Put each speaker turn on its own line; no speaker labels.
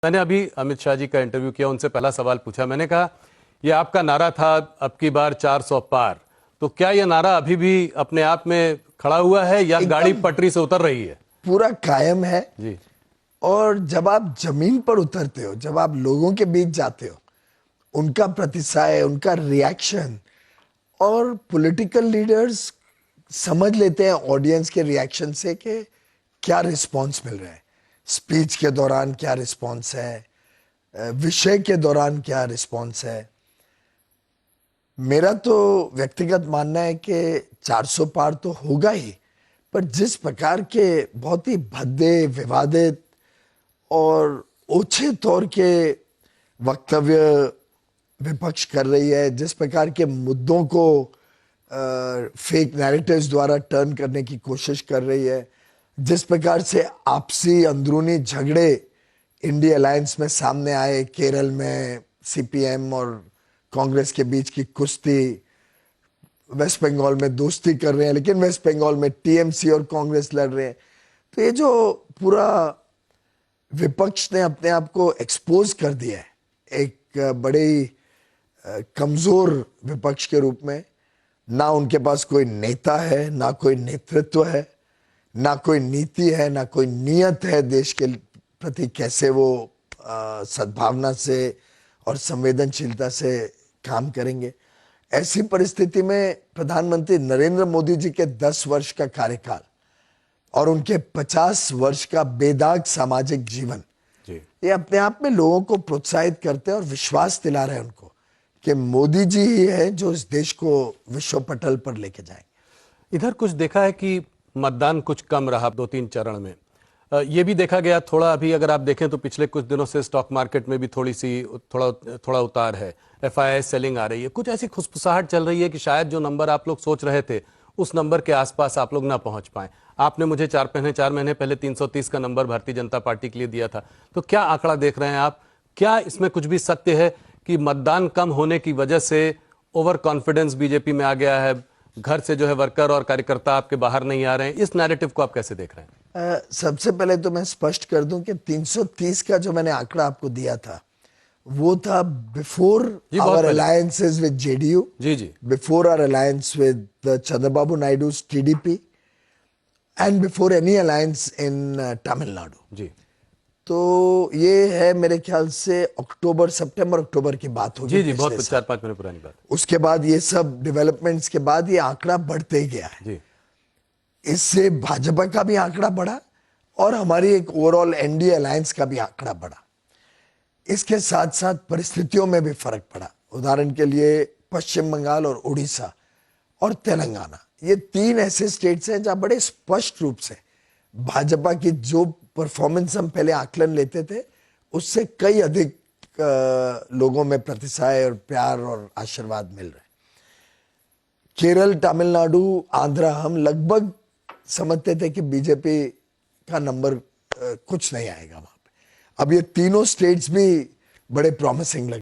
मैंने अभी अमित शाह जी का इंटरव्यू किया, उनसे पहला सवाल पूछा। मैंने कहा ये आपका नारा था अब की बार 400 पार, तो क्या ये नारा अभी भी अपने आप में खड़ा हुआ है या गाड़ी पटरी से उतर रही है?
पूरा कायम है
जी।
और जब आप जमीन पर उतरते हो, जब आप लोगों के बीच जाते हो, उनका प्रतिसाय, उनका रिएक्शन, और पॉलिटिकल लीडर्स समझ लेते हैं ऑडियंस के रिएक्शन से कि क्या रिस्पांस मिल रहा है, स्पीच के दौरान क्या रिस्पांस है, विषय के दौरान क्या रिस्पांस है। मेरा तो व्यक्तिगत मानना है कि 400 पार तो होगा ही, पर जिस प्रकार के बहुत ही भद्दे, विवादित और ओछे तौर के वक्तव्य विपक्ष कर रही है, जिस प्रकार के मुद्दों को फेक नैरेटिव्स द्वारा टर्न करने की कोशिश कर रही है, जिस प्रकार से आपसी अंदरूनी झगड़े इंडिया अलायंस में सामने आए, केरल में सीपीएम और कांग्रेस के बीच की कुश्ती, वेस्ट बंगाल में दोस्ती कर रहे हैं लेकिन वेस्ट बंगाल में टीएमसी और कांग्रेस लड़ रहे हैं। तो ये जो पूरा विपक्ष ने अपने आप को एक्सपोज कर दिया है एक बड़े कमजोर विपक्ष के रूप में, ना उनके पास कोई नेता है, ना कोई नेतृत्व है, ना कोई नीति है, ना कोई नियत है देश के प्रति कैसे वो सद्भावना से और संवेदनशीलता से काम करेंगे। ऐसी परिस्थिति में प्रधानमंत्री नरेंद्र मोदी जी के 10 वर्ष का कार्यकाल और उनके 50 वर्ष का बेदाग सामाजिक जीवन, ये अपने आप में लोगों को प्रोत्साहित करते हैं और विश्वास दिला रहे हैं उनको कि मोदी जी ही है जो इस देश को विश्व पटल पर लेके जाएंगे।
इधर कुछ देखा है कि मतदान कुछ कम रहा 2-3 चरण में। ये भी देखा गया थोड़ा, अभी अगर आप देखें तो पिछले कुछ दिनों से स्टॉक मार्केट में भी थोड़ा उतार है, एफआईआई सेलिंग आ रही है, कुछ ऐसी खुशफुसाहट चल रही है कि शायद जो नंबर आप लोग सोच रहे थे उस नंबर के आसपास आप लोग ना पहुंच पाए। आपने मुझे 4 महीने पहले 330 का नंबर भारतीय जनता पार्टी के लिए दिया था, तो क्या आंकड़ा देख रहे हैं आप? क्या इसमें कुछ भी सत्य है कि मतदान कम होने की वजह से ओवर कॉन्फिडेंस बीजेपी में आ गया है, घर से जो है वर्कर और कार्यकर्ता आपके बाहर नहीं आ रहे हैं? इस नैरेटिव को आप कैसे देख रहे हैं?
सबसे पहले तो मैं स्पष्ट कर दूं कि 330 का जो मैंने आंकड़ा आपको दिया था वो था before our alliances with JDU, before our alliance with Chandrababu Naidu's TDP and before any alliance in Tamil Nadu.
जी।
तो ये है मेरे ख्याल से सितंबर अक्टूबर की बात होगी।
जी, बहुत 4-5 महीने पुरानी बात।
उसके बाद ये सब डेवलपमेंट्स के बाद ये आंकड़ा बढ़ते ही गया है।
जी।
इससे भाजपा का भी आंकड़ा बढ़ा और हमारी एक ओवरऑल एनडीए अलायंस का भी आंकड़ा बढ़ा। इसके साथ साथ परिस्थितियों में भी फर्क पड़ा। उदाहरण के लिए पश्चिम बंगाल और उड़ीसा और तेलंगाना, ये 3 ऐसे स्टेट्स हैं जहां बड़े स्पष्ट रूप से भाजपा की जो परफॉर्मेंस हम पहले आकलन लेते थे उससे कई अधिक लोगों में प्रतिसाय और प्यार और आशीर्वाद मिल रहे हैं। केरल, तमिलनाडु, आंध्रा, हम लगभग समझते थे कि बीजेपी का नंबर कुछ नहीं आएगा वहां पे। अब ये तीनों स्टेट्स भी बड़े प्रॉमिसिंग लगे।